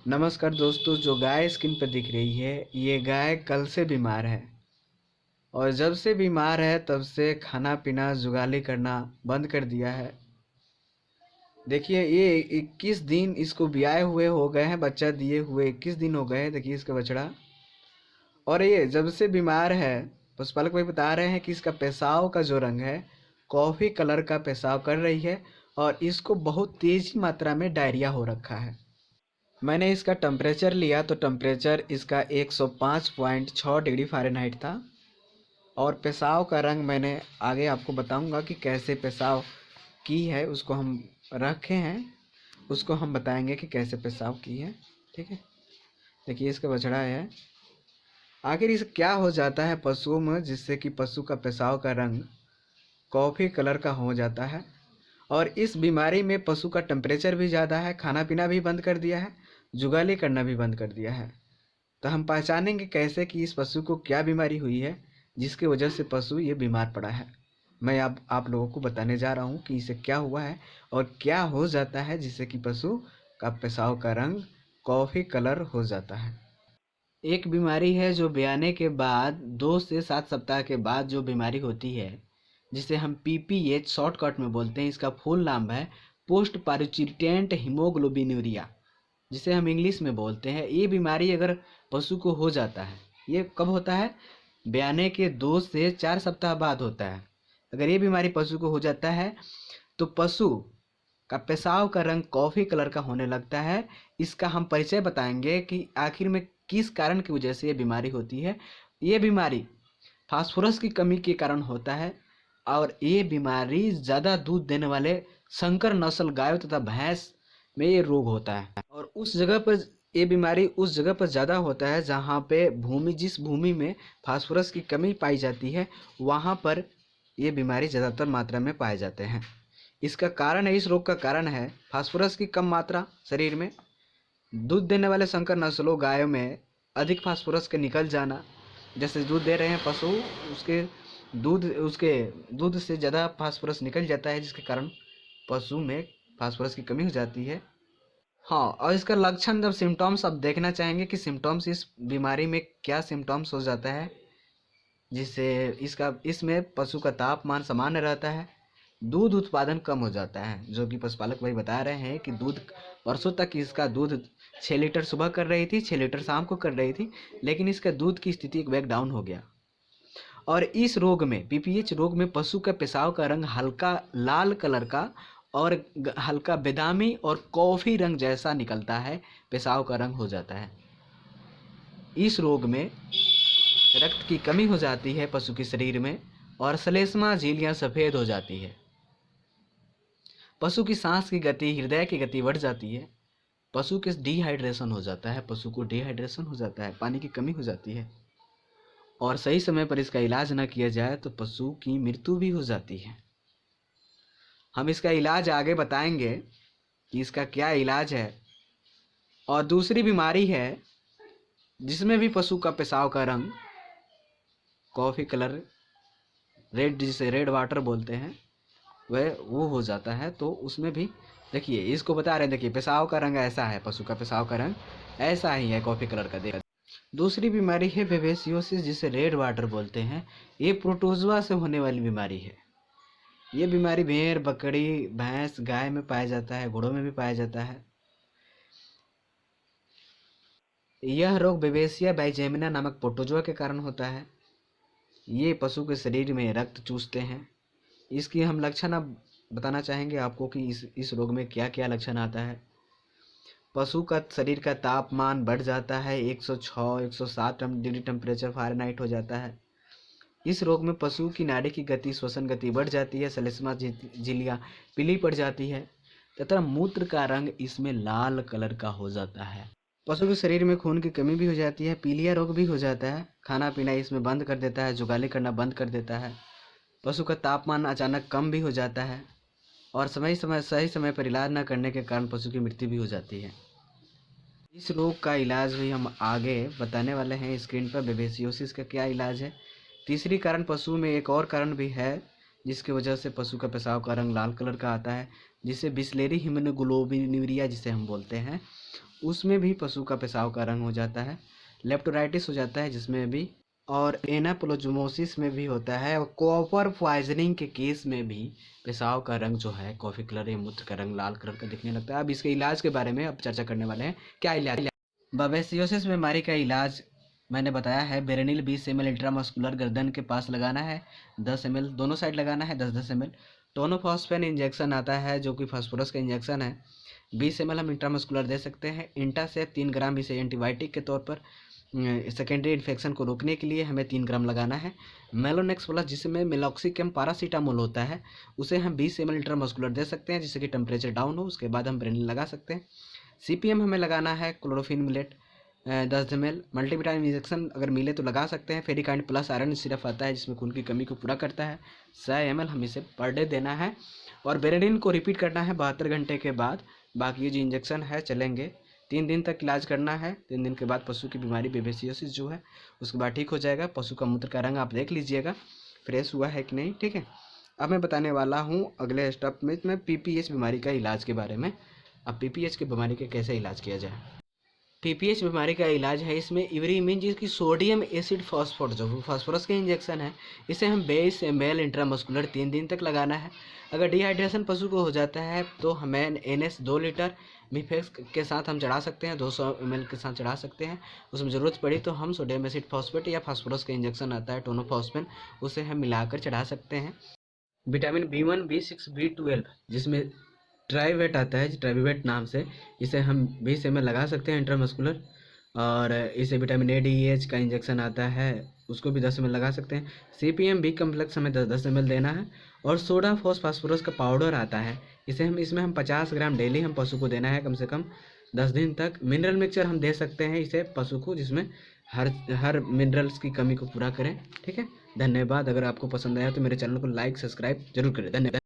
नमस्कार दोस्तों, जो गाय स्क्रीन पर दिख रही है ये गाय कल से बीमार है। और जब से बीमार है तब से खाना पीना जुगाली करना बंद कर दिया है। देखिए ये 21 दिन इसको ब्याए हुए हो गए हैं, बच्चा दिए हुए 21 दिन हो गए हैं। देखिए इसका बछड़ा। और ये जब से बीमार है, पशुपालक भाई बता रहे हैं कि इसका पेशाब का जो रंग है कॉफ़ी कलर का पेशाब कर रही है और इसको बहुत तेज़ी मात्रा में डायरिया हो रखा है। मैंने इसका टेम्परेचर लिया तो टेम्परेचर इसका 105.6 डिग्री फ़ारेनहाइट था। और पेशाब का रंग मैंने आगे आपको बताऊंगा कि कैसे पेशाब की है, उसको हम रखे हैं, उसको हम बताएंगे कि कैसे पेशाब की है। ठीक है, देखिए इसका बछड़ा है। आखिर इसे क्या हो जाता है पशुओं में जिससे कि पशु का पेशाब का रंग कॉफ़ी कलर का हो जाता है। और इस बीमारी में पशु का टेम्परेचर भी ज़्यादा है, खाना पीना भी बंद कर दिया है, जुगाली करना भी बंद कर दिया है। तो हम पहचानेंगे कैसे कि इस पशु को क्या बीमारी हुई है जिसकी वजह से पशु ये बीमार पड़ा है। मैं आप लोगों को बताने जा रहा हूँ कि इसे क्या हुआ है और क्या हो जाता है जिससे कि पशु का पेशाब का रंग कॉफ़ी कलर हो जाता है। एक बीमारी है जो ब्याने के बाद 2 से 7 सप्ताह के बाद जो बीमारी होती है, जिसे हम PPH शॉर्टकट में बोलते हैं। इसका फुल नाम है पोस्ट पारुचिटेंट हीमोग्लोबिनूरिया, जिसे हम इंग्लिश में बोलते हैं। ये बीमारी अगर पशु को हो जाता है, ये कब होता है? ब्याने के 2 से 4 सप्ताह बाद होता है। अगर ये बीमारी पशु को हो जाता है तो पशु का पेशाब का रंग कॉफ़ी कलर का होने लगता है। इसका हम परिचय बताएंगे कि आखिर में किस कारण की वजह से ये बीमारी होती है। ये बीमारी फास्फोरस की कमी के कारण होता है और ये बीमारी ज़्यादा दूध देने वाले संकर नस्ल गायों तथा भैंस में ये रोग होता है। और उस जगह पर ये बीमारी उस जगह पर ज़्यादा होता है जहाँ पे जिस भूमि में फास्फोरस की कमी पाई जाती है, वहाँ पर ये बीमारी ज़्यादातर मात्रा में पाए जाते हैं। इसका कारण है, इस रोग का कारण है फास्फोरस की कम मात्रा शरीर में, दूध देने वाले संकर नस्लों गायों में अधिक फास्फोरस के निकल जाना। जैसे दूध दे रहे हैं पशु, उसके दूध से ज़्यादा फास्फोरस निकल जाता है, जिसके कारण पशु में फास्फोरस की कमी हो जाती है। हाँ, और इसका लक्षण जब सिम्टम्स आप देखना चाहेंगे कि सिम्टम्स इस बीमारी में क्या सिम्टम्स हो जाता है, जिससे इसमें पशु का तापमान सामान्य रहता है, दूध उत्पादन कम हो जाता है। जो कि पशुपालक भाई बता रहे हैं कि दूध वर्षों तक इसका दूध 6 लीटर सुबह कर रही थी, 6 लीटर शाम को कर रही थी, लेकिन इसका दूध की स्थिति एक बैक डाउन हो गया। और इस रोग में, PPH रोग में, पशु का पेशाब का रंग हल्का लाल कलर का और हल्का बेदामी और कॉफ़ी रंग जैसा निकलता है, पेशाब का रंग हो जाता है। इस रोग में रक्त की कमी हो जाती है पशु के शरीर में और श्लेष्मा झिल्लियाँ सफ़ेद हो जाती है। पशु की सांस की गति, हृदय की गति बढ़ जाती है। पशु के डिहाइड्रेशन हो जाता है, पशु को डिहाइड्रेशन हो जाता है, पानी की कमी हो जाती है। और सही समय पर इसका इलाज न किया जाए तो पशु की मृत्यु भी हो जाती है। हम इसका इलाज आगे बताएंगे कि इसका क्या इलाज है। और दूसरी बीमारी है जिसमें भी पशु का पेशाब का रंग कॉफ़ी कलर, रेड, जिसे रेड वाटर बोलते हैं, वो हो जाता है। तो उसमें भी देखिए इसको बता रहे हैं, देखिए पेशाब का रंग ऐसा है, पशु का पेशाब का रंग ऐसा ही है, कॉफ़ी कलर का। देखा। दूसरी बीमारी है बेबेसियोसिस, जिसे रेड वाटर बोलते हैं। ये प्रोटोजोआ से होने वाली बीमारी है। ये बीमारी भेड़, बकरी, भैंस, गाय में पाया जाता है, घोड़ों में भी पाया जाता है। यह रोग बेबेसिया बाइजेमिना नामक प्रोटोजोआ के कारण होता है। ये पशु के शरीर में रक्त चूसते हैं। इसकी हम लक्षण अब बताना चाहेंगे आपको कि इस रोग में क्या क्या लक्षण आता है। पशु का शरीर का तापमान बढ़ जाता है, 106 107 डिग्री टेम्परेचर फ़ारेनहाइट हो जाता है। इस रोग में पशु की नाड़ी की गति, श्वसन गति बढ़ जाती है, श्लेष्मा झिल्लियाँ पीली पड़ जाती है तथा मूत्र का रंग इसमें लाल कलर का हो जाता है। पशु के शरीर में खून की कमी भी हो जाती है, पीलिया रोग भी हो जाता है, खाना पीना इसमें बंद कर देता है, जुगाली करना बंद कर देता है। पशु का तापमान अचानक कम भी हो जाता है और सही समय पर इलाज न करने के कारण पशु की मृत्यु भी हो जाती है। इस रोग का इलाज भी हम आगे बताने वाले हैं स्क्रीन पर। बेबेसियोसिस का क्या इलाज है। तीसरी कारण पशु में एक और कारण भी है जिसकी वजह से पशु का पेशाब का रंग लाल कलर का आता है, जिसे बिस्लेरी हीमोग्लोबिनूरिया जिसे हम बोलते हैं, उसमें भी पशु का पेशाब का रंग हो जाता है। लेप्टोराइटिस हो जाता है जिसमें भी, और एनाप्लोजुमोसिस में भी होता है, और कॉपर पॉइजनिंग के केस में भी पेशाब का रंग जो है कॉफ़ी कलर या मूत्र का रंग लाल कलर का दिखने लगता है। अब इसके इलाज के बारे में अब चर्चा करने वाले हैं। क्या इलाज? बवेसियोसिस बीमारी का इलाज मैंने बताया है। बेरेनिल 20 ml इंट्रामस्कुलर गर्दन के पास लगाना है, 10 ml दोनों साइड लगाना है, 10-10 ml। टोनोफॉस्फेन इंजेक्शन आता है जो कि फास्फोरस का इंजेक्शन है, 20 ml हम इंट्रामस्कुलर दे सकते हैं। इंटा से 3 ग्राम इसे एंटीबायोटिक के तौर पर सेकेंडरी इन्फेक्शन को रोकने के लिए हमें 3 ग्राम लगाना है। मेलोनेक्स प्लस जिसमें मेलॉक्सिकम पैरासीटामोल होता है, उसे हम 20 ml इंट्रामस्कुलर दे सकते हैं जिससे कि टेम्परेचर डाउन हो, उसके बाद हम बेरेनिल लगा सकते हैं। CPM हमें लगाना है chlorophyll millet 10 ml। Multivitamin injection अगर मिले तो लगा सकते हैं। फेरिकाइंड प्लस आयरन सिरप आता है जिसमें खून की कमी को पूरा करता है, 100 ml हम इसे पर डे देना है। और बेरेनिल को रिपीट करना है 72 घंटे के बाद। बाकी ये जो इंजेक्शन है चलेंगे, 3 दिन तक इलाज करना है। 3 दिन के बाद पशु की बीमारी बेबेसियोसिस जो है उसके बाद ठीक हो जाएगा। पशु का मूत्र का रंग आप देख लीजिएगा फ्रेश हुआ है कि नहीं, ठीक है। अब मैं बताने वाला हूँ अगले स्टेप में मैं PPH बीमारी का इलाज के बारे में। अब PPH की बीमारी का कैसे इलाज किया जाए? PPH बीमारी का इलाज है, इसमें इवरीमिन जिसकी सोडियम एसिड फॉस्फोट जो फास्फोरस का इंजेक्शन है, इसे हम 20 ml इंट्रामस्कुलर 3 दिन तक लगाना है। अगर डिहाइड्रेशन पशु को हो जाता है तो हमें NS 2 लीटर मिफेक्स के साथ हम चढ़ा सकते हैं, 200 ml के साथ चढ़ा सकते हैं। उसमें ज़रूरत पड़ी तो हम सोडियम एसिड फॉस्फेट या फास्फोरस का इंजेक्शन आता है टोनोफॉस्फेन, उसे हम मिलाकर चढ़ा सकते हैं। विटामिन B1 B6 B12 जिसमें ट्राइवेट आता है, ट्राइवेट नाम से, इसे हम 20 ml लगा सकते हैं इंट्रामस्कुलर। और इसे vitamin A D E H का इंजेक्शन आता है, उसको भी 10 ml लगा सकते हैं। CPM B कम्प्लेक्स हमें 10-10 ml देना है। और सोडा फॉस्फोरस का पाउडर आता है, इसे हम इसमें हम 50 ग्राम डेली हम पशु को देना है कम से कम 10 दिन तक। मिनरल मिक्सचर हम दे सकते हैं इसे पशु को जिसमें हर हर मिनरल्स की कमी को पूरा करें, ठीक है। धन्यवाद। अगर आपको पसंद आया तो मेरे चैनल को लाइक सब्सक्राइब जरूर करें। धन्यवाद।